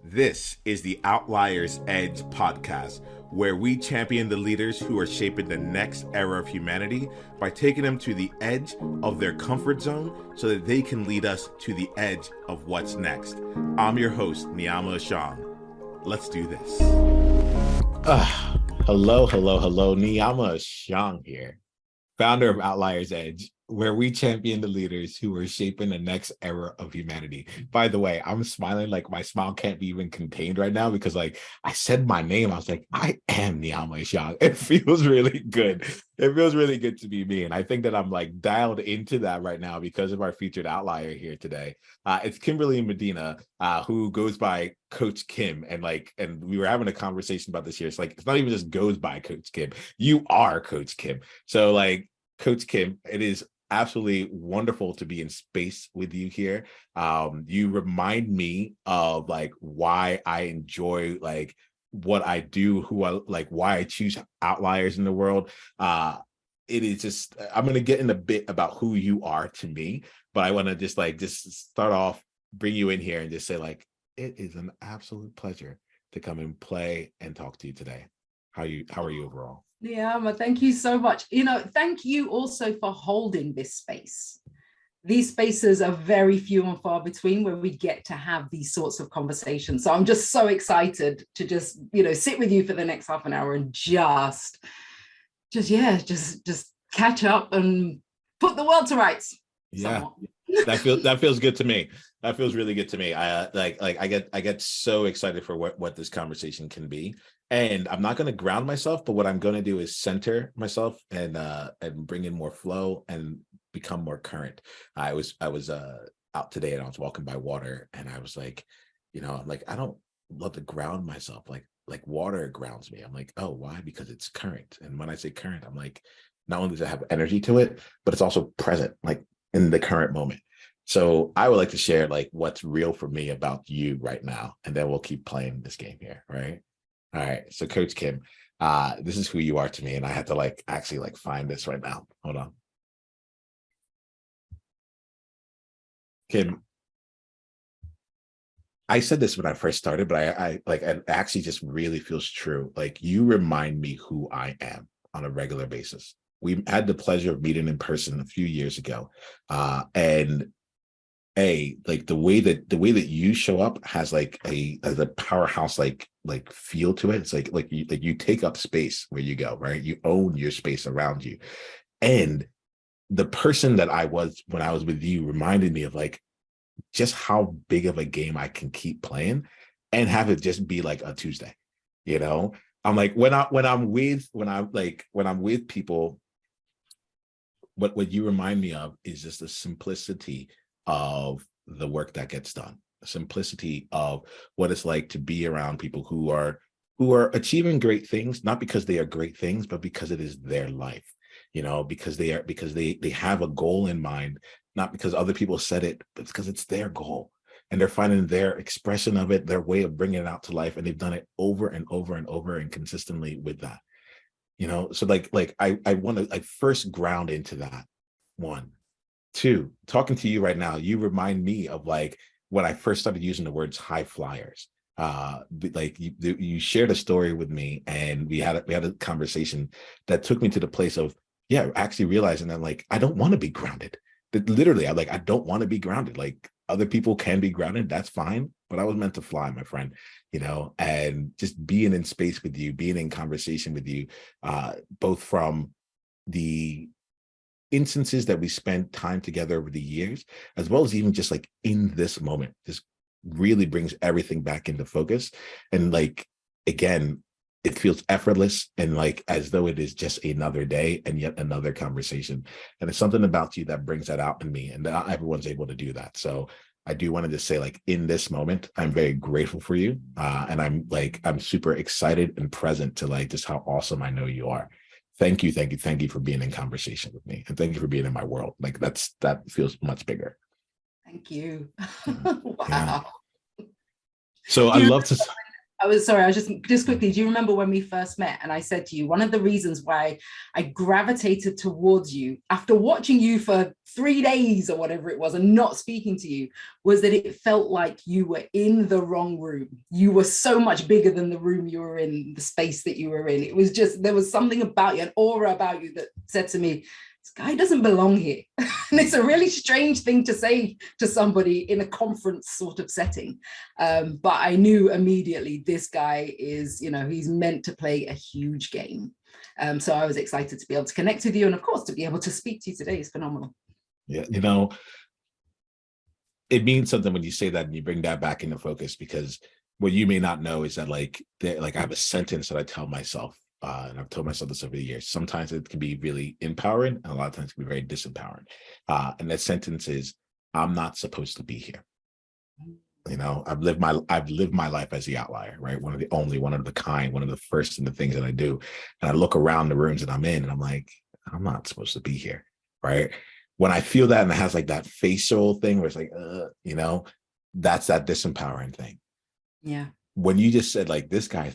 This is the Outliers Edge podcast, where we champion the leaders who are shaping the next era of humanity by taking them to the edge of their comfort zone so that they can lead us to the edge of what's next. I'm your host, Niiamah Ashong. Let's do this. Hello. Niiamah Ashong here, founder of Outliers Edge, where we champion the leaders who are shaping the next era of humanity. By the way, I'm smiling like my smile can't be even contained right now because I said my name. I was like, I am Niiamah Ashong. It feels really good. It feels really good to be me. And I think that I'm like dialed into that right now because of our featured outlier here today. It's Kimberly Medina, who goes by Coach Kim. And we were having a conversation about this here. It's like, it's not even just goes by Coach Kim. You are Coach Kim. So Coach Kim, it is absolutely wonderful to be in space with you here. You remind me of why I enjoy what I do, why I choose outliers in the world. It is just, I'm going to get in a bit about who you are to me, but I want to just start off, bring you in here and just say it is an absolute pleasure to come and play and talk to you today. How are you overall? Yeah, thank you so much. Thank you also for holding this space. These spaces are very few and far between where we get to have these sorts of conversations. So I'm just so excited to just sit with you for the next half an hour and just catch up and put the world to rights. Yeah. That feels good to me. That feels really good to me. I get so excited for what this conversation can be. And I'm not going to ground myself, but what I'm going to do is center myself and bring in more flow and become more current. I was out today and I was walking by water and I was I don't love to ground myself. Like water grounds me. I'm like, oh, why? Because it's current. And when I say current, I'm like, not only does it have energy to it, but it's also present, in the current moment. So I would like to share what's real for me about you right now. And then we'll keep playing this game here. Right. All right. So Coach Kim, this is who you are to me. And I had to actually find this right now. Hold on. Kim, I said this when I first started, but it actually just really feels true. You remind me who I am on a regular basis. We had the pleasure of meeting in person a few years ago. And the way that you show up has a powerhouse feel to it. It's you take up space where you go, right? You own your space around you. And the person that I was when I was with you reminded me of just how big of a game I can keep playing and have it just be a Tuesday. I'm when I'm with people, what you remind me of is just the simplicity of the work that gets done, the simplicity of what it's like to be around people who are achieving great things, not because they are great things, but because it is their life, because they have a goal in mind, not because other people said it, but because it's their goal. And they're finding their expression of it, their way of bringing it out to life. And they've done it over and over and over and consistently with that. So I want to first ground into that. 1, 2, talking to you right now, you remind me of when I first started using the words high flyers. You shared a story with me and we had a conversation that took me to the place of actually realizing that I don't want to be grounded. That literally I don't want to be grounded. Other people can be grounded, that's fine, but I was meant to fly, my friend. And just being in space with you, being in conversation with you, both from the instances that we spent time together over the years, as well as even just in this moment, just really brings everything back into focus. And again, it feels effortless and as though it is just another day and yet another conversation. And it's something about you that brings that out in me, and not everyone's able to do that. So I do want to just say in this moment, I'm very grateful for you. And I'm super excited and present to just how awesome I know you are. Thank you for being in conversation with me. And thank you for being in my world. That feels much bigger. Thank you. Yeah. Wow. Yeah. So I love to. I was sorry, I was just quickly, do you remember when we first met and I said to you, one of the reasons why I gravitated towards you after watching you for 3 days or whatever it was and not speaking to you was that it felt like you were in the wrong room. You were so much bigger than the room you were in, the space that you were in. It was just, there was something about you, an aura about you that said to me, this guy doesn't belong here. And it's a really strange thing to say to somebody in a conference sort of setting. But I knew immediately this guy is, he's meant to play a huge game. So I was excited to be able to connect with you. And of course, to be able to speak to you today is phenomenal. Yeah, it means something when you say that and you bring that back into focus, because what you may not know is that I have a sentence that I tell myself. And I've told myself this over the years. Sometimes it can be really empowering, and a lot of times it can be very disempowering. And that sentence is, "I'm not supposed to be here." I've lived my life as the outlier, right? One of the only, one of the kind, one of the first in the things that I do. And I look around the rooms that I'm in, and I'm like, I'm not supposed to be here, right? When I feel that, and it has like that facial thing where it's like, that's that disempowering thing. Yeah. When you just said this guy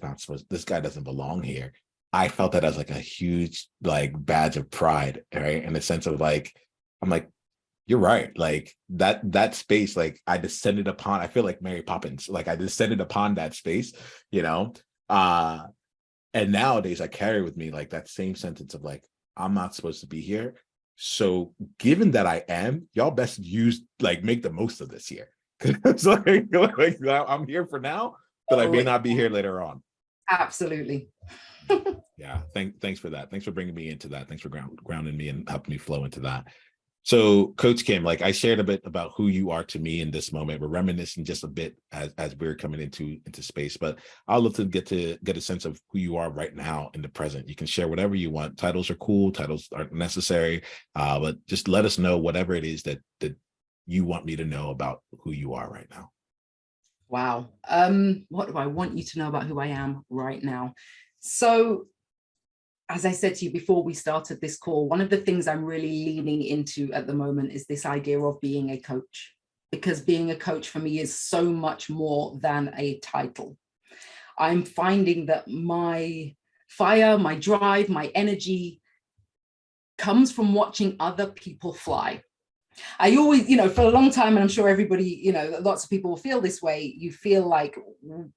doesn't belong here. I felt that as like a huge badge of pride, right? In the sense of I'm like, you're right. That space, I descended upon, I feel like Mary Poppins, I descended upon that space, and nowadays I carry with me that same sentence of I'm not supposed to be here. So given that I am, y'all best make the most of this year. It's I'm here for now, but I may not be here later on. Absolutely. Yeah. Thanks for that. Thanks for bringing me into that. Thanks for grounding me and helping me flow into that. So Coach Kim, I shared a bit about who you are to me in this moment. We're reminiscing just a bit as we're coming into space, but I'd love to get a sense of who you are right now in the present. You can share whatever you want. Titles are cool. Titles aren't necessary. But just let us know whatever it is that you want me to know about who you are right now. Wow. What do I want you to know about who I am right now? So, as I said to you before we started this call, one of the things I'm really leaning into at the moment is this idea of being a coach, because being a coach for me is so much more than a title. I'm finding that my fire, my drive, my energy comes from watching other people fly. I always, for a long time, and I'm sure everybody, lots of people will feel this way. You feel like,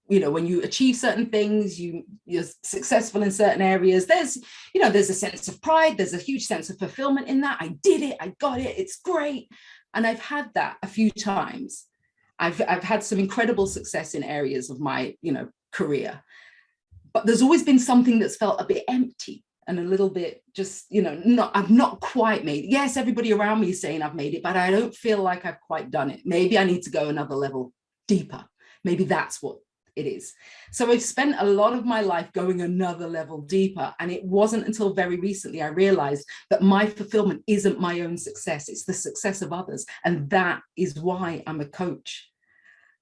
when you achieve certain things, you're successful in certain areas. There's a sense of pride. There's a huge sense of fulfillment in that. I did it. I got it. It's great. And I've had that a few times. I've had some incredible success in areas of my, career. But there's always been something that's felt a bit empty. And a little bit just, I've not quite made it. Yes, everybody around me is saying I've made it, but I don't feel like I've quite done it. Maybe I need to go another level deeper. Maybe that's what it is. So I've spent a lot of my life going another level deeper. And it wasn't until very recently I realized that my fulfillment isn't my own success. It's the success of others. And that is why I'm a coach.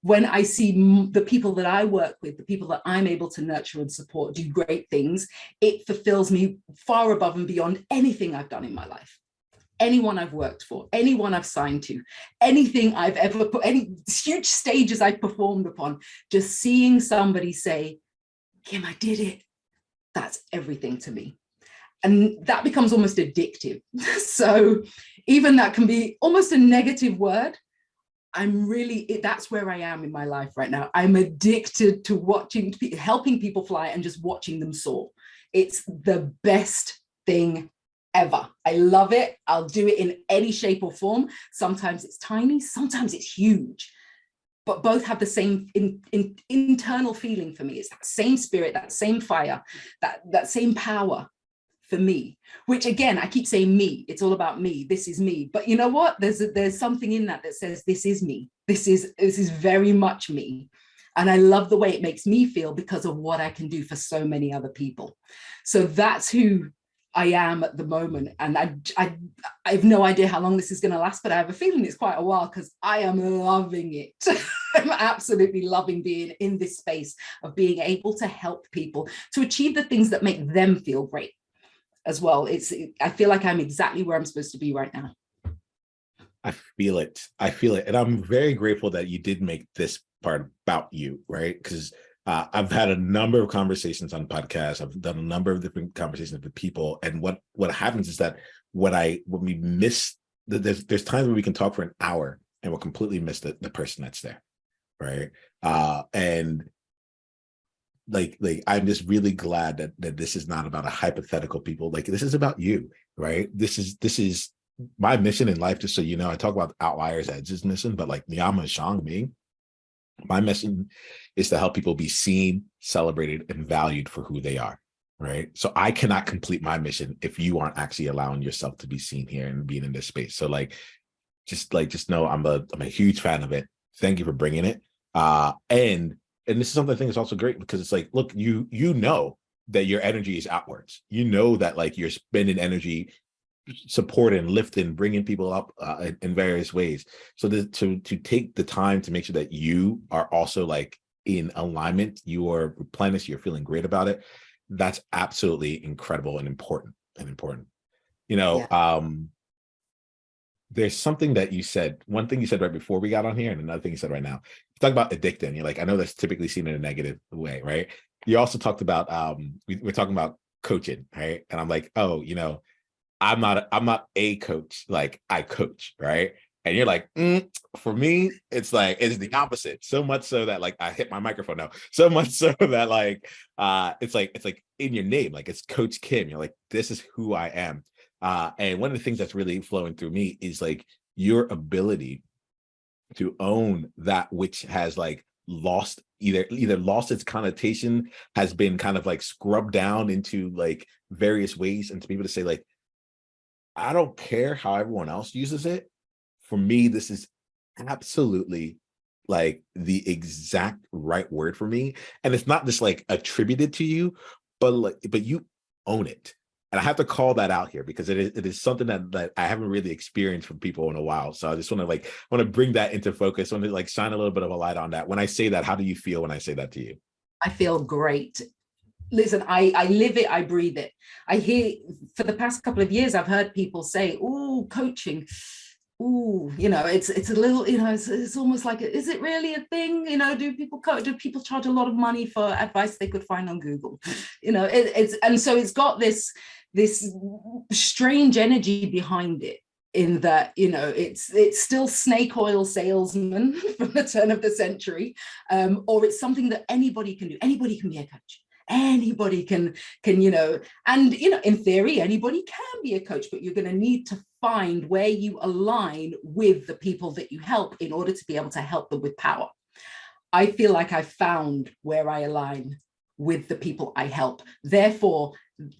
When I see the people that I work with, the people that I'm able to nurture and support do great things, it fulfills me far above and beyond anything I've done in my life. Anyone I've worked for, anyone I've signed to, anything I've ever put, any huge stages I've performed upon, just seeing somebody say, Kim, I did it. That's everything to me. And that becomes almost addictive. So even that can be almost a negative word. That's where I am in my life right now. I'm addicted to helping people fly and just watching them soar. It's the best thing ever. I love it. I'll do it in any shape or form. Sometimes it's tiny, sometimes it's huge, but both have the same internal feeling for me. It's that same spirit, that same fire, that same power for me, which again, I keep saying me, it's all about me, this is me. But you know what? There's something in that says, this is me. This is very much me. And I love the way it makes me feel because of what I can do for so many other people. So that's who I am at the moment. And I have no idea how long this is going to last, but I have a feeling it's quite a while because I am loving it. I'm absolutely loving being in this space of being able to help people to achieve the things that make them feel great as well. I feel like I'm exactly where I'm supposed to be right now. I feel it. And I'm very grateful that you did make this part about you, right? Because I've had a number of conversations on podcasts. I've done a number of different conversations with people, and what happens is that when we miss, there's times when we can talk for an hour and we'll completely miss the person that's there, right? And like I'm just really glad that this is not about a hypothetical people. Like, this is about you, right? This is my mission in life. Just so you know, I talk about Outliers as his mission, but like Niiamah Ashong, me, my mission is to help people be seen, celebrated, and valued for who they are, right? So I cannot complete my mission if you aren't actually allowing yourself to be seen here and being in this space. So just know I'm a huge fan of it. Thank you for bringing it. And this is something I think is also great, because it's like, look, you know that your energy is outwards. You know that like you're spending energy supporting, lifting, bringing people up in various ways. So to take the time to make sure that you are also like in alignment, you are replenished, you're feeling great about it. That's absolutely incredible and important. You know, Yeah. There's something that you said, one thing you said right before we got on here, and another thing you said right now. You talk about addicting. You're like, I know that's typically seen in a negative way, right? You also talked about we're talking about coaching, right? And I'm like, oh, you know, I'm not a coach, like I coach, right? And you're like, for me, it's the opposite. So much so that like I hit my microphone now. So much so that like it's like in your name, like it's Coach Kim. You're like, this is who I am. And one of the things that's really flowing through me is like your ability to own that which has like either lost its connotation, has been kind of like scrubbed down into like various ways, and to be able to say like, I don't care how everyone else uses it. For me, this is absolutely like the exact right word for me. And it's not just like attributed to you, but you own it. And I have to call that out here, because it is something that I haven't really experienced from people in a while. So I just want to bring that into focus. I want to like shine a little bit of a light on that. When I say that, how do you feel when I say that to you? I feel great. Listen, I live it, I breathe it. I hear, for the past couple of years, I've heard people say, oh, coaching, oh, you know, it's a little, you know, it's almost like, is it really a thing? You know, do people charge a lot of money for advice they could find on Google? You know, and so it's got this strange energy behind it, in that, you know, it's still snake oil salesman from the turn of the century, or it's something that anybody can do. Anybody can be a coach. Anybody can, you know, and, you know, in theory, anybody can be a coach, but you're going to need to find where you align with the people that you help in order to be able to help them with power. I feel like I found where I align with the people I help. Therefore,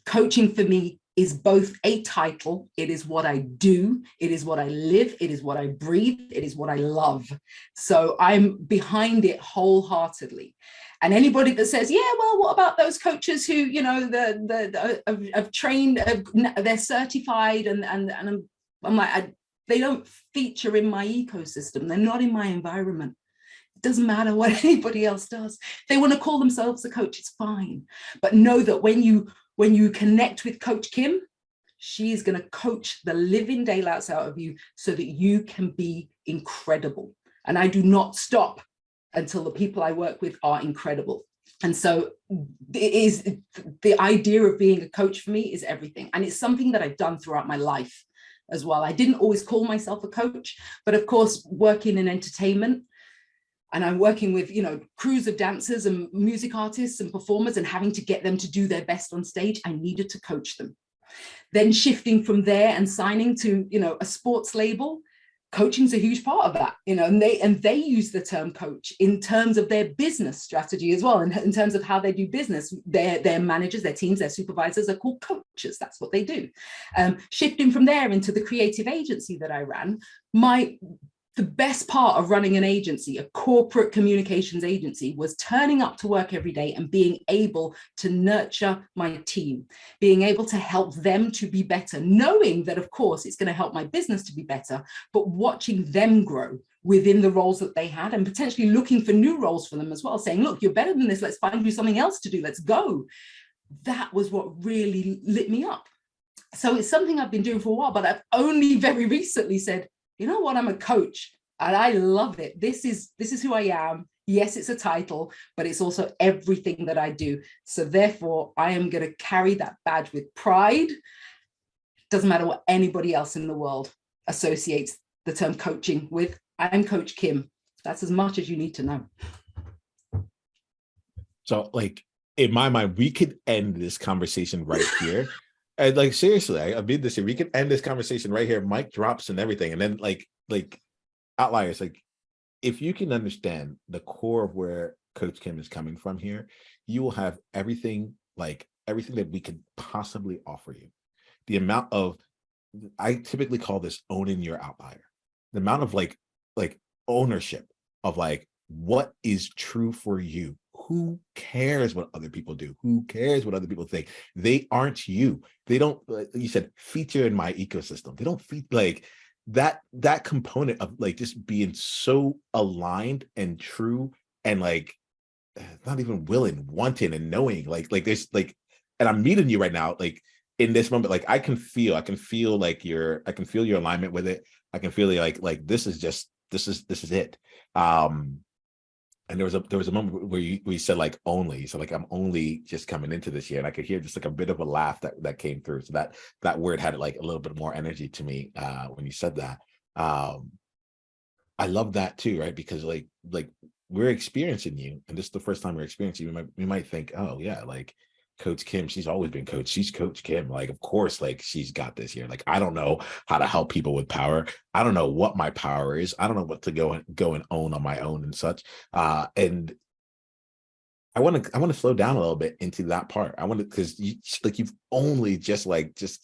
coaching for me is both a title. It is what I do. It is what I live. It is what I breathe. It is what I love. So I'm behind it wholeheartedly. And anybody that says, yeah, well, what about those coaches who, you know, have trained, they're certified, and I'm like, they don't feature in my ecosystem. They're not in my environment. It doesn't matter what anybody else does. If they want to call themselves a coach, it's fine. But know that when you connect with Coach Kim, she's going to coach the living daylights out of you so that you can be incredible. And I do not stop until the people I work with are incredible. And so it is, the idea of being a coach for me is everything. And it's something that I've done throughout my life as well. I didn't always call myself a coach, but of course, working in entertainment, and I'm working with, you know, crews of dancers and music artists and performers, and having to get them to do their best on stage, I needed to coach them. Then shifting from there and signing to, you know, a sports label, coaching's a huge part of that, you know, and they use the term coach in terms of their business strategy as well. And in terms of how they do business, their managers, their teams, their supervisors are called coaches. That's what they do. Shifting from there into the creative agency that I ran, the best part of running an agency, a corporate communications agency, was turning up to work every day and being able to nurture my team, being able to help them to be better, knowing that, of course, it's going to help my business to be better, but watching them grow within the roles that they had, and potentially looking for new roles for them as well, saying, look, you're better than this. Let's find you something else to do. Let's go. That was what really lit me up. So it's something I've been doing for a while, but I've only very recently said, you know what, I'm a coach and I love it. This is who I am. Yes, it's a title, but it's also everything that I do. So therefore, I am going to carry that badge with pride. Doesn't matter what anybody else in the world associates the term coaching with. I'm Coach Kim. That's as much as you need to know. So like in my mind, we could end this conversation right here. And like, seriously, I mean this here, we could end this conversation right here. Mic drops and everything. And then like Outliers, like if you can understand the core of where Coach Kim is coming from here, you will have everything that we could possibly offer you. The amount of, I typically call this owning your outlier. The amount of like ownership of like what is true for you. Who cares what other people do? Who cares what other people think? They aren't you. They don't, like you said, feature in my ecosystem. They don't like that component of like just being so aligned and true and like not even willing, wanting and knowing like there's like, and I'm meeting you right now, like in this moment, like I can feel like I can feel your alignment with it. I can feel like this is it. And there was a moment where you said like only, so like I'm only just coming into this year, and I could hear just like a bit of a laugh that came through. So that word had like a little bit more energy to me when you said that. I love that too, right? Because like we're experiencing you, and this is the first time we're experiencing you. We might think, oh yeah, like Coach Kim, she's always been coach. She's Coach Kim. Like, of course, like she's got this here. Like, I don't know how to help people with power. I don't know what my power is. I don't know what to go and own on my own and such. And I want to slow down a little bit into that part. I want to, because you've only just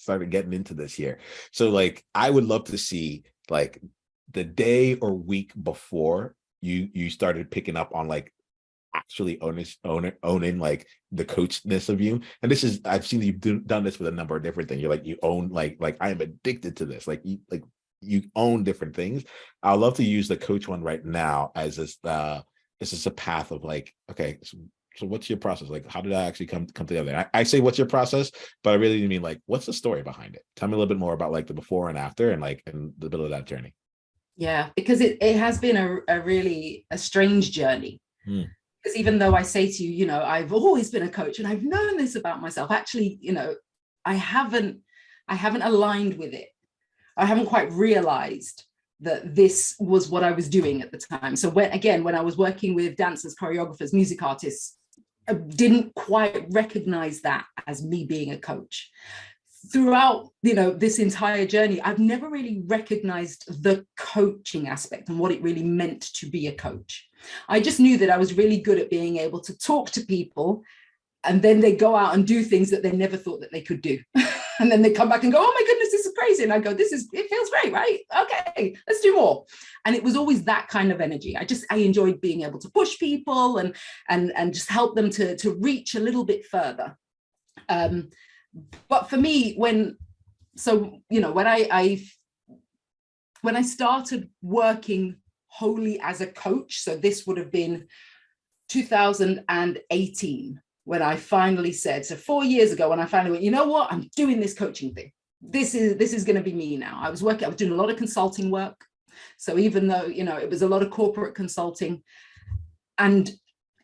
started getting into this here. So like, I would love to see like the day or week before you started picking up on like actually owning like the coachness of you. And this is, I've seen you've done this with a number of different things. You're like, you own like I am addicted to this. Like you own different things. I'd love to use the coach one right now as this is a path of like, okay, so what's your process? Like, how did I actually come together? I say what's your process, but I really mean like, what's the story behind it? Tell me a little bit more about like the before and after and the middle of that journey. Yeah, because it has been a really strange journey. Because even though I say to you, you know, I've always been a coach and I've known this about myself, actually, you know, I haven't aligned with it. I haven't quite realized that this was what I was doing at the time. So when I was working with dancers, choreographers, music artists, I didn't quite recognize that as me being a coach. Throughout, you know, this entire journey, I've never really recognized the coaching aspect and what it really meant to be a coach. I just knew that I was really good at being able to talk to people, and then they go out and do things that they never thought that they could do. And then they come back and go, oh my goodness, this is crazy. And I go, it feels great, right? Okay, let's do more. And it was always that kind of energy. I enjoyed being able to push people and just help them to reach a little bit further. But for me, when I started working wholly as a coach, so this would have been 2018, when I finally said, so 4 years ago, when I finally went, you know what, I'm doing this coaching thing. This is going to be me now. I was doing a lot of consulting work. So even though, you know, it was a lot of corporate consulting, and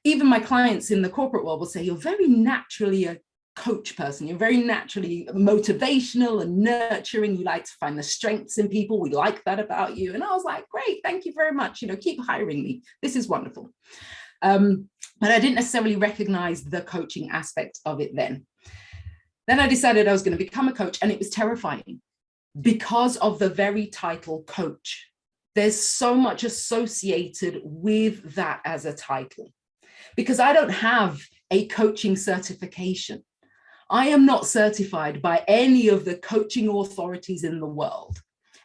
even my clients in the corporate world will say, you're very naturally a coach person. You're very naturally motivational and nurturing. You like to find the strengths in people. We like that about you. And I was like, great, thank you very much. You know, keep hiring me. This is wonderful. But I didn't necessarily recognize the coaching aspect of it then. Then I decided I was going to become a coach, and it was terrifying because of the very title coach. There's so much associated with that as a title, because I don't have a coaching certification. I am not certified by any of the coaching authorities in the world.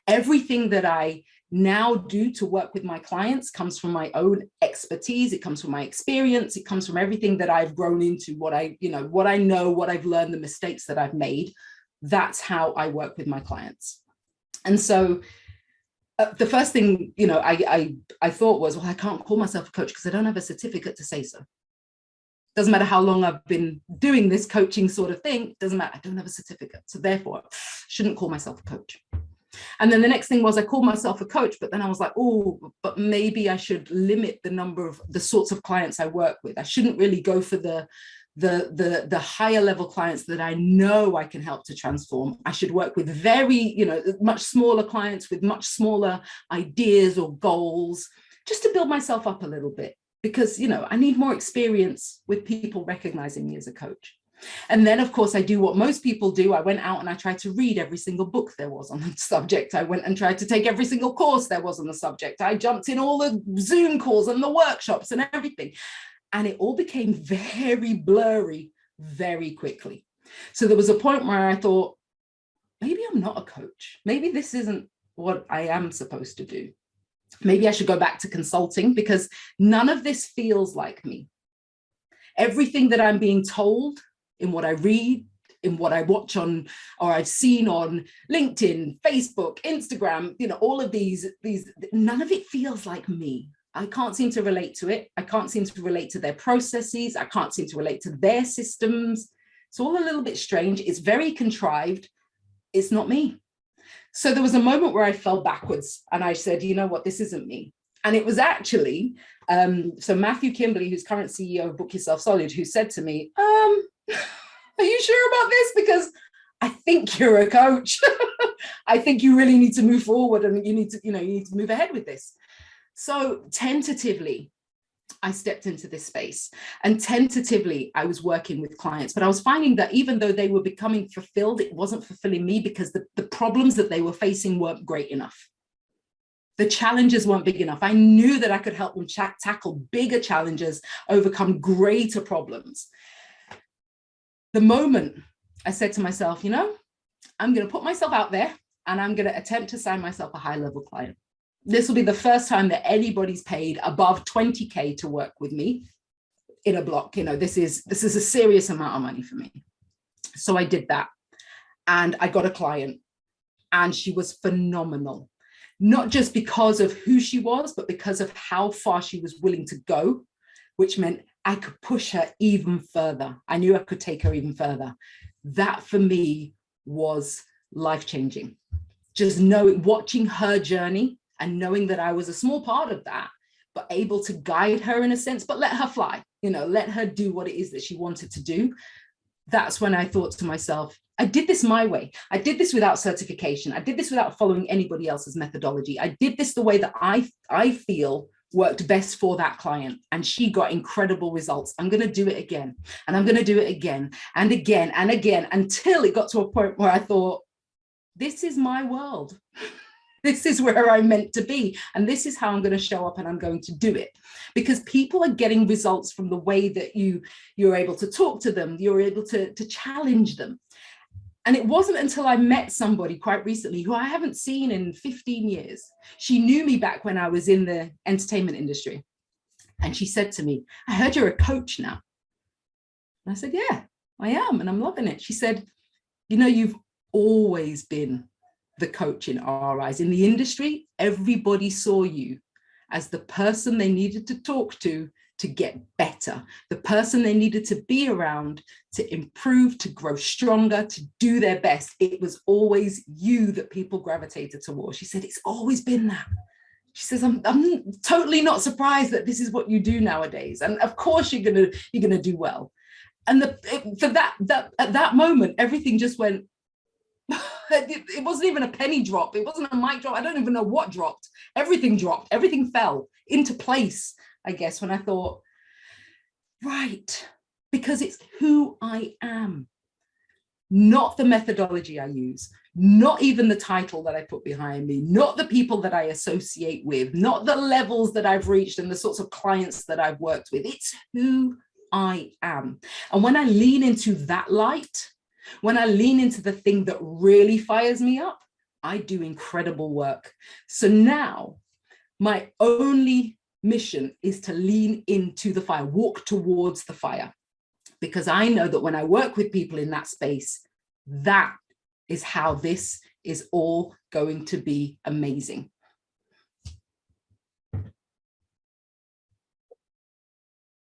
Everything that I now do to work with my clients comes from my own expertise. It comes from my experience. It comes from everything that I've grown into, what I know, what I've learned, the mistakes that I've made. That's how I work with my clients. And so the first thing, you know, I thought was, well, I can't call myself a coach because I don't have a certificate to say so. Doesn't matter how long I've been doing this coaching sort of thing. Doesn't matter. I don't have a certificate. So therefore, shouldn't call myself a coach. And then the next thing was I called myself a coach, but then I was like, oh, but maybe I should limit the number of the sorts of clients I work with. I shouldn't really go for the higher level clients that I know I can help to transform. I should work with very, much smaller clients with much smaller ideas or goals, just to build myself up a little bit, because, I need more experience with people recognizing me as a coach. And then, of course, I do what most people do. I went out and I tried to read every single book there was on the subject. I went and tried to take every single course there was on the subject. I jumped in all the Zoom calls and the workshops and everything. And it all became very blurry very quickly. So there was a point where I thought, maybe I'm not a coach. Maybe this isn't what I am supposed to do. Maybe I should go back to consulting, because none of this feels like me. Everything that I'm being told in what I read, in what I watch on, or I've seen on LinkedIn, Facebook, Instagram, all of these, none of it feels like me. I can't seem to relate to it. I can't seem to relate to their processes. I can't seem to relate to their systems. It's all a little bit strange. It's very contrived. It's not me. So there was a moment where I fell backwards and I said, you know what, this isn't me. And it was actually, so Matthew Kimberley, who's current CEO of Book Yourself Solid, who said to me, are you sure about this? Because I think you're a coach. I think you really need to move forward and you need to move ahead with this. So tentatively, I stepped into this space, and tentatively I was working with clients, but I was finding that even though they were becoming fulfilled, it wasn't fulfilling me, because the problems that they were facing weren't great enough. The challenges weren't big enough. I knew that I could help them tackle bigger challenges, overcome greater problems. The moment I said to myself, I'm going to put myself out there and I'm going to attempt to sign myself a high-level client. This will be the first time that anybody's paid above 20K to work with me in a block. This is a serious amount of money for me. So I did that, and I got a client, and she was phenomenal. Not just because of who she was, but because of how far she was willing to go, which meant I could push her even further. I knew I could take her even further. That for me was life-changing. Just watching her journey and knowing that I was a small part of that, but able to guide her in a sense, but let her fly, let her do what it is that she wanted to do. That's when I thought to myself, I did this my way. I did this without certification. I did this without following anybody else's methodology. I did this the way that I feel worked best for that client, and she got incredible results. I'm going to do it again, and I'm going to do it again and again and again, until it got to a point where I thought, this is my world. This is where I'm meant to be. And this is how I'm going to show up, and I'm going to do it. Because people are getting results from the way that you're able to talk to them, you're able to challenge them. And it wasn't until I met somebody quite recently who I haven't seen in 15 years. She knew me back when I was in the entertainment industry. And she said to me, I heard you're a coach now. And I said, yeah, I am. And I'm loving it. She said, you've always been the coach in our eyes. In the industry, everybody saw you as the person they needed to talk to get better, the person they needed to be around to improve, to grow stronger, to do their best. It was always you that people gravitated towards. She said, it's always been that. She says, I'm totally not surprised that this is what you do nowadays. And of course you're gonna do well. And at that moment, everything just went, it wasn't even a penny drop. It wasn't a mic drop. I don't even know what dropped. Everything dropped. Everything fell into place, I guess, when I thought, right, because it's who I am, not the methodology I use, not even the title that I put behind me, not the people that I associate with, not the levels that I've reached and the sorts of clients that I've worked with. It's who I am. And when I lean into that light, when I lean into the thing that really fires me up, I do incredible work. So now my only mission is to lean into the fire, walk towards the fire, because I know that when I work with people in that space, that is how this is all going to be amazing.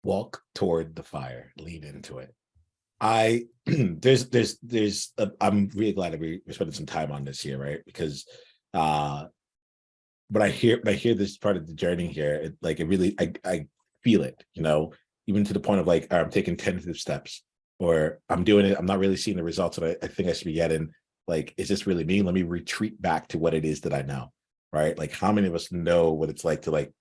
Walk toward the fire, lean into it. I'm really glad that we're spending some time on this here, right? Because But I hear this part of the journey here, it really, I feel it, even to the point of like, I'm taking tentative steps, or I'm doing it, I'm not really seeing the results that I think I should be getting. Like, is this really me? Let me retreat back to what it is that I know, right? Like, how many of us know what it's like to like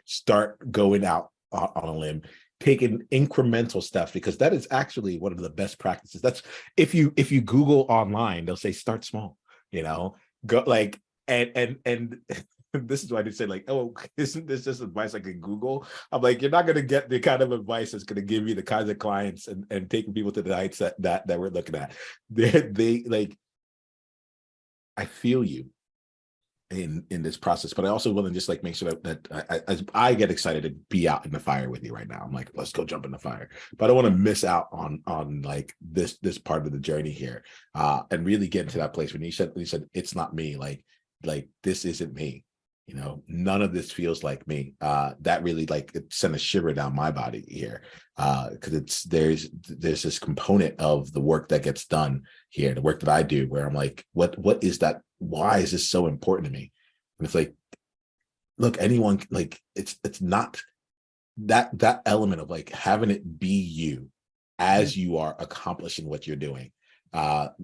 start going out on a limb, taking incremental steps, because that is actually one of the best practices. That's, if you Google online, they'll say start small, go like, and this is why they say like, oh, isn't this just advice I can Google? I'm like, you're not going to get the kind of advice that's going to give you the kinds of clients and taking people to the heights that we're looking at. They like, I feel you in this process, but I also want to just like make sure that I get excited to be out in the fire with you right now. I'm like, let's go jump in the fire, but I don't want to miss out on like this part of the journey here, and really get into that place when you said it's not me, like this isn't me, none of this feels like me. That really like it sent a shiver down my body here, because there's this component of the work that gets done here, the work that I do, where I'm like, what is that? Why is this so important to me? And it's like, look, anyone, like, it's not that element of like having it be you as you are accomplishing what you're doing. Well,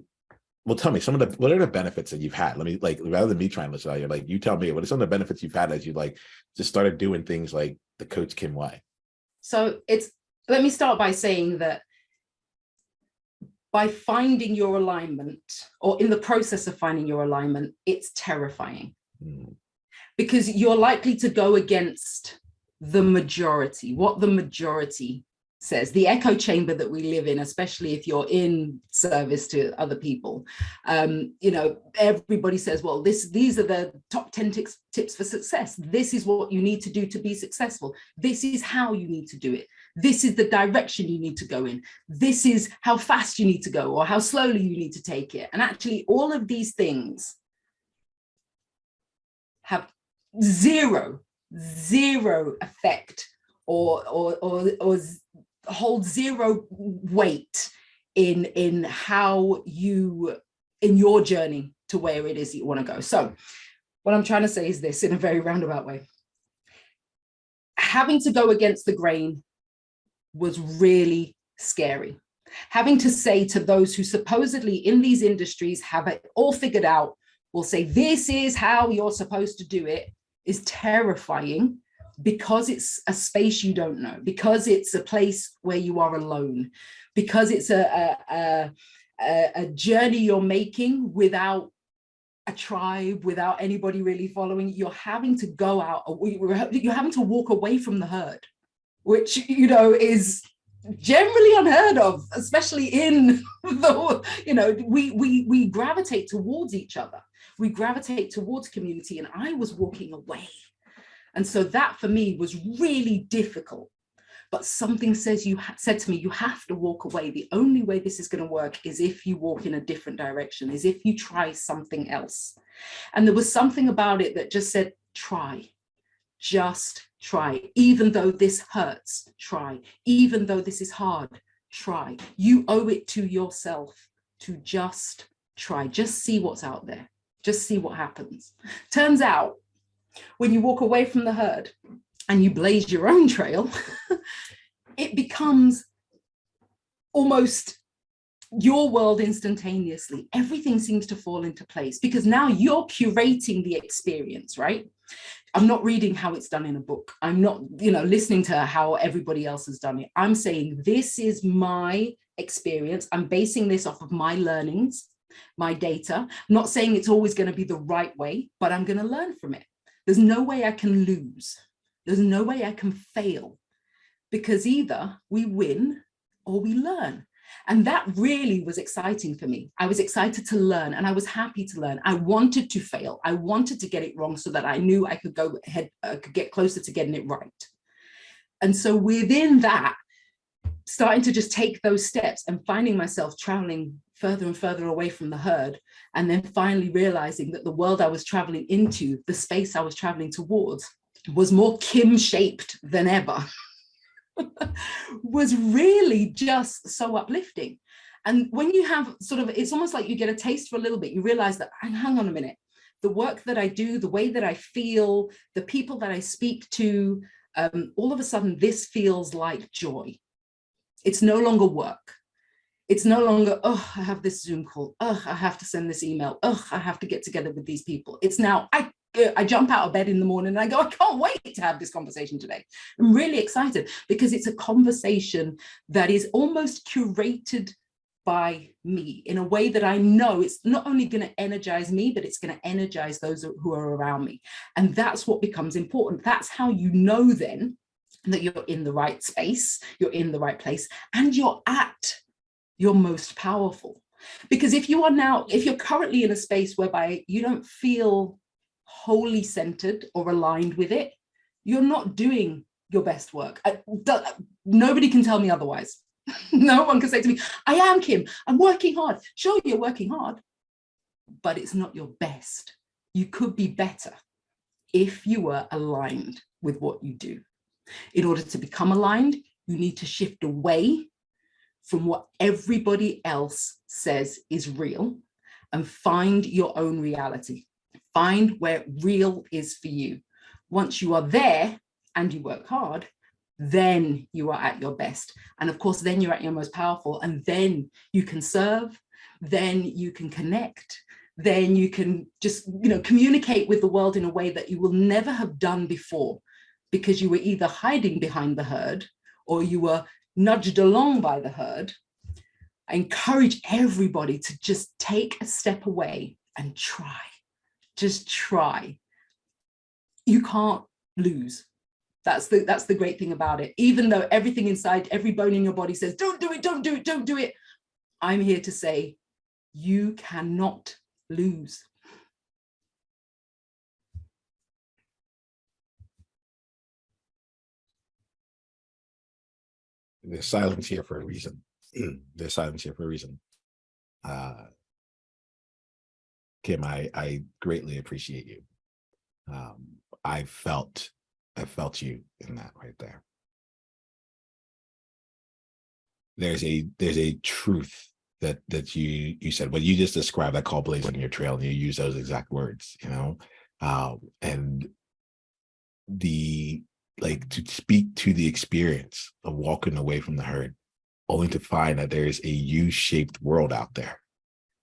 tell me what are the benefits that you've had? Let me, like, rather than me trying to listen out here, like, you tell me, what are some of the benefits you've had as you like just started doing things like the Coach Kim way? So let me start by saying that by finding your alignment, or in the process of finding your alignment, it's terrifying. Because you're likely to go against the majority, what the majority says, the echo chamber that we live in, especially if you're in service to other people. Everybody says, well, these are the top 10 tips for success. This is what you need to do to be successful. This is how you need to do it. This is the direction you need to go in. This is how fast you need to go, or how slowly you need to take it. And actually, all of these things have zero effect, or hold zero weight in how in your journey to where it is you want to go. So what I'm trying to say is this, in a very roundabout way: having to go against the grain was really scary. Having to say to those who supposedly in these industries have it all figured out, will say, this is how you're supposed to do it, is terrifying, because it's a space you don't know, because it's a place where you are alone, because it's a journey you're making without a tribe, without anybody really following. You're having to go out, you're having to walk away from the herd, which, is generally unheard of, especially in the, we gravitate towards each other. We gravitate towards community, and I was walking away. And so that for me was really difficult. But something said to me, you have to walk away. The only way this is going to work is if you walk in a different direction, is if you try something else. And there was something about it that just said, try, just try. Even though this hurts, try. Even though this is hard, try. You owe it to yourself to just try, just see what's out there, just see what happens. Turns out, when you walk away from the herd and you blaze your own trail, it becomes almost your world instantaneously. Everything seems to fall into place, because now you're curating the experience, right? I'm not reading how it's done in a book. I'm not, listening to how everybody else has done it. I'm saying, this is my experience. I'm basing this off of my learnings, my data. I'm not saying it's always going to be the right way, but I'm going to learn from it. There's no way I can lose. There's no way I can fail, because either we win or we learn. And that really was exciting for me. I was excited to learn, and I was happy to learn. I wanted to fail. I wanted to get it wrong so that I knew I could go ahead, could get closer to getting it right. And so within that, starting to just take those steps and finding myself traveling further and further away from the herd, and then finally realizing that the world I was traveling into, the space I was traveling towards, was more Kim-shaped than ever, was really just so uplifting. And when you have it's almost like you get a taste for a little bit, you realize that, hang on a minute, the work that I do, the way that I feel, the people that I speak to, all of a sudden this feels like joy. It's no longer work. It's no longer, oh, I have this Zoom call. Oh, I have to send this email. Oh, I have to get together with these people. It's now, I jump out of bed in the morning and I go, I can't wait to have this conversation today. I'm really excited because it's a conversation that is almost curated by me in a way that I know it's not only going to energize me, but it's going to energize those who are around me. And that's what becomes important. That's how you know then that you're in the right space, you're in the right place, and you're at your most powerful. Because if you're currently in a space whereby you don't feel wholly centered or aligned with it, you're not doing your best work. Nobody can tell me otherwise. No one can say to me, I am, Kim, I'm working hard. Sure, you're working hard, but it's not your best. You could be better if you were aligned with what you do. In order to become aligned, you need to shift away from what everybody else says is real and find your own reality. Find where real is for you. Once you are there and you work hard, then you are at your best. And of course, then you're at your most powerful, and then you can serve, then you can connect, then you can just, communicate with the world in a way that you will never have done before, because you were either hiding behind the herd or you were nudged along by the herd. I encourage everybody to just take a step away and try. Just try. You can't lose. That's the great thing about it. Even though everything inside, every bone in your body says, don't do it, don't do it, don't do it. I'm here to say, you cannot lose. There's silence here for a reason. There's silence here for a reason. Kim, I greatly appreciate you. I felt you in that right there. There's a truth that you said, what you just described, that call blaze on your trail, and you use those exact words, and to speak to the experience of walking away from the herd, only to find that there's a U-shaped world out there.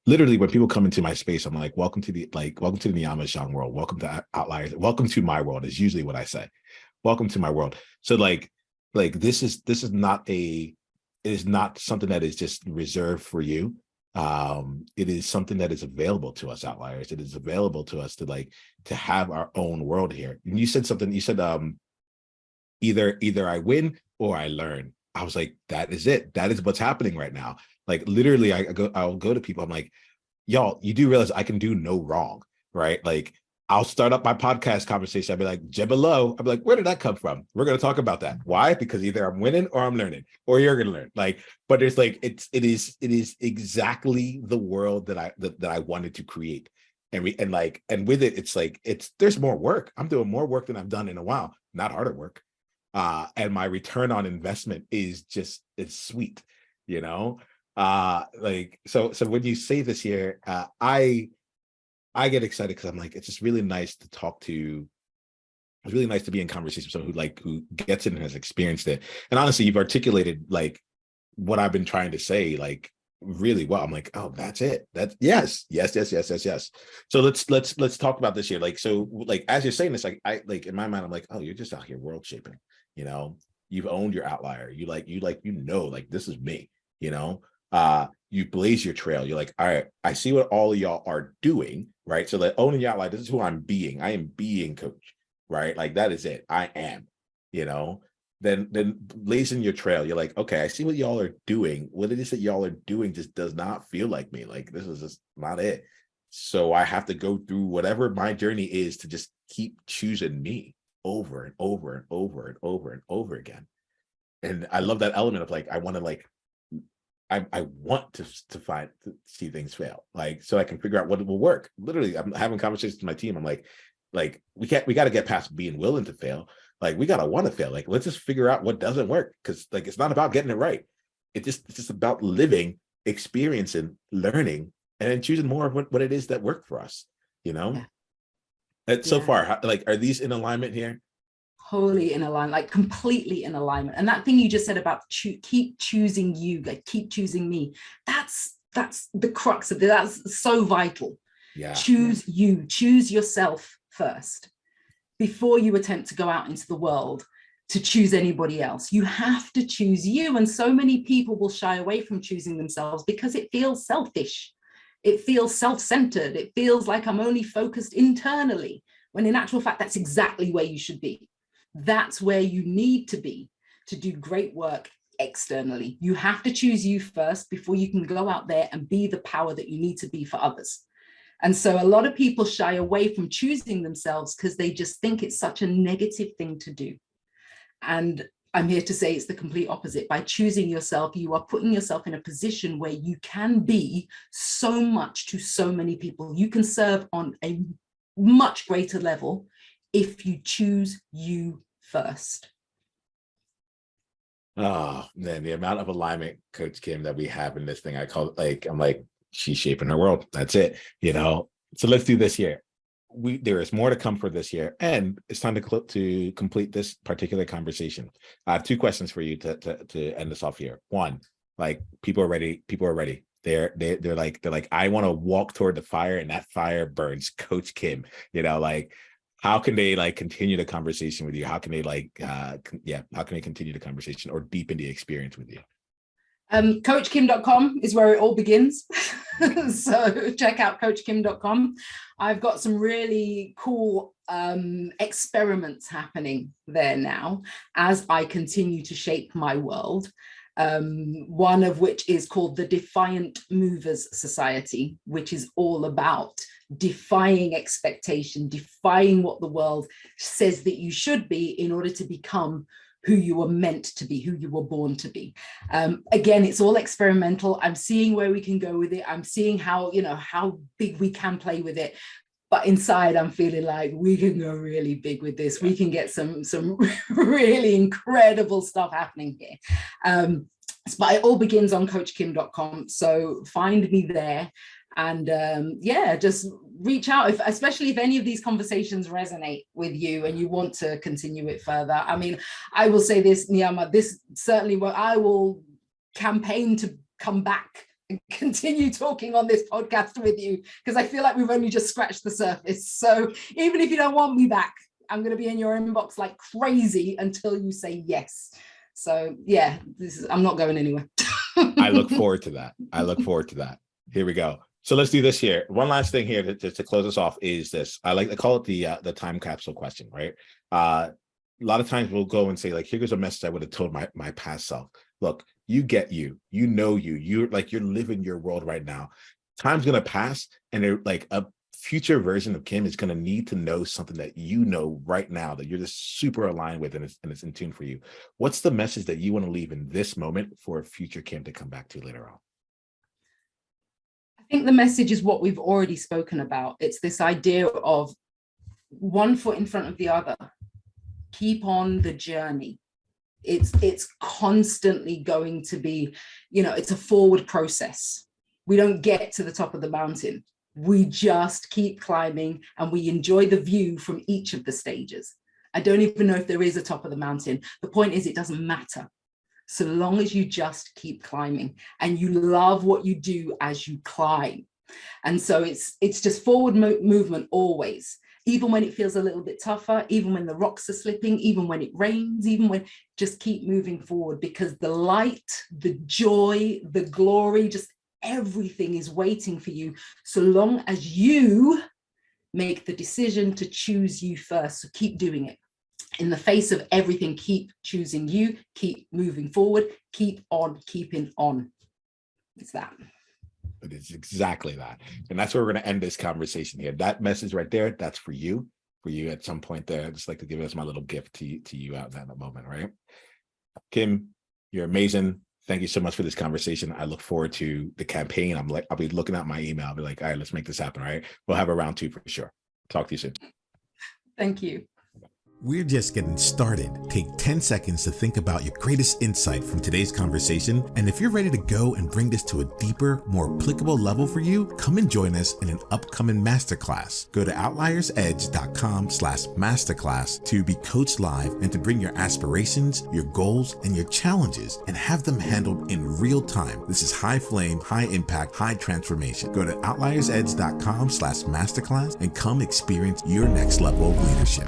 Literally, when people come into my space, I'm like, welcome to the Niiamah Ashong world. Welcome to Outliers. Welcome to my world is usually what I say. Welcome to my world. So this is not something that is just reserved for you. It is something that is available to us Outliers. It is available to us to have our own world here. And you said something, you said, either I win or I learn. I was like, that is it. That is what's happening right now. Like literally, I'll go to people. I'm like, y'all, you do realize I can do no wrong, right? Like I'll start up my podcast conversation. I'll be like, Jebelo. I'll be like, where did that come from? We're going to talk about that. Why? Because either I'm winning or I'm learning, or you're going to learn. But it's it is exactly the world that I wanted to create. And with it, there's more work. I'm doing more work than I've done in a while, not harder work. And my return on investment is it's sweet, so when you say this here, I get excited because I'm like, it's just really nice to talk to. It's really nice to be in conversation with someone who gets it and has experienced it. And honestly, you've articulated what I've been trying to say really well. I'm like, oh, that's it. That's yes. So let's talk about this here. As you're saying this, I in my mind, I'm like, oh, you're just out here world shaping. You've owned your outlier. This is me. You blaze your trail. You're like, all right, I see what all of y'all are doing, right? So owning your outlier, this is who I'm being. I am being coach, right? That is it. I am, then blazing your trail. You're like, okay, I see what y'all are doing. What it is that y'all are doing just does not feel like me. This is just not it. So I have to go through whatever my journey is to just keep choosing me over and over and over and over and over again. And I love that element of I want to I want to see things fail, so I can figure out what will work. Literally, I'm having conversations with my team. I'm like we got to get past being willing to fail. We got to want to fail. Let's just figure out what doesn't work, because it's not about getting it right. It's just about living, experiencing, learning, and then choosing more of what it is that worked for us. Yeah. So Yeah. far, like, are these in alignment here? Wholly in alignment, like completely in alignment. And that thing you just said about keep choosing you, like keep choosing me, that's the crux of it. That's so vital. Yeah. Choose you, choose yourself first before you attempt to go out into the world to choose anybody else. You have to choose you. And so many people will shy away from choosing themselves because it feels selfish. It feels self-centered. It feels like I'm only focused internally, when in actual fact, that's exactly where you should be. That's where you need to be to do great work externally. You have to choose you first before you can go out there and be the power that you need to be for others. And so a lot of people shy away from choosing themselves because they just think it's such a negative thing to do. And I'm here to say it's the complete opposite. By choosing yourself, you are putting yourself in a position where you can be so much to so many people. You can serve on a much greater level if you choose you first. Oh man, the amount of alignment, Coach Kim, that we have in this thing, I'm like, she's shaping her world. That's it, you know. So let's do this here. There is more to come for this year, and it's time to complete this particular conversation. I have two questions for you to end this off here. One, like, people are ready. People are ready. They're like, I want to walk toward the fire, and that fire burns Coach Kim. You know, like, how can they like continue the conversation with you? How can they how can they continue the conversation or deepen the experience with you? CoachKim.com is where it all begins. So check out CoachKim.com. I've got some really cool experiments happening there now as I continue to shape my world. One of which is called the Defiant Movers Society, which is all about defying expectation, defying what the world says that you should be in order to become who you were meant to be, who you were born to be. Again, it's all experimental. I'm seeing where we can go with it. I'm seeing how big we can play with it. But inside, I'm feeling like we can go really big with this. We can get some really incredible stuff happening here. But it all begins on CoachKim.com. So find me there. And just reach out, especially if any of these conversations resonate with you and you want to continue it further. I mean, I will say this, Niiamah, this certainly what I will campaign to come back and continue talking on this podcast with you, because I feel like we've only just scratched the surface. So even if you don't want me back, I'm going to be in your inbox like crazy until you say yes. So yeah, I'm not going anywhere. I look forward to that. I look forward to that. Here we go. So let's do this here. One last thing here to close us off is this. I like to call it the time capsule question, right? A lot of times we'll go and say, like, here's a message I would have told my past self. Look, you get you know, you're living your world right now. Time's going to pass, and like a future version of Kim is going to need to know something that you know right now that you're just super aligned with, and it's in tune for you. What's the message that you want to leave in this moment for a future Kim to come back to later on? I think the message is what we've already spoken about. It's this idea of one foot in front of the other. Keep on the journey. It's constantly going to be, it's a forward process. We don't get to the top of the mountain. We just keep climbing, and we enjoy the view from each of the stages. I don't even know if there is a top of the mountain. The point is, it doesn't matter. So long as you just keep climbing and you love what you do as you climb. And so it's just forward movement always, even when it feels a little bit tougher, even when the rocks are slipping, even when it rains, just keep moving forward, because the light, the joy, the glory, just everything is waiting for you, so long as you make the decision to choose you first. So keep doing it. In the face of everything, keep choosing you, keep moving forward, keep on keeping on. It's that. It is exactly that. And that's where we're going to end this conversation here. That message right there, that's for you at some point there. I'd just like to give us my little gift to you out in that moment, right? Kim, you're amazing. Thank you so much for this conversation. I look forward to the campaign. I'll be looking at my email. I'll be like, all right, let's make this happen, right? We'll have a round 2 for sure. Talk to you soon. Thank you. We're just getting started. Take 10 seconds to think about your greatest insight from today's conversation. And if you're ready to go and bring this to a deeper, more applicable level for you, come and join us in an upcoming masterclass. Go to outliersedge.com/masterclass to be coached live and to bring your aspirations, your goals, and your challenges and have them handled in real time. This is high flame, high impact, high transformation. Go to outliersedge.com/masterclass and come experience your next level of leadership.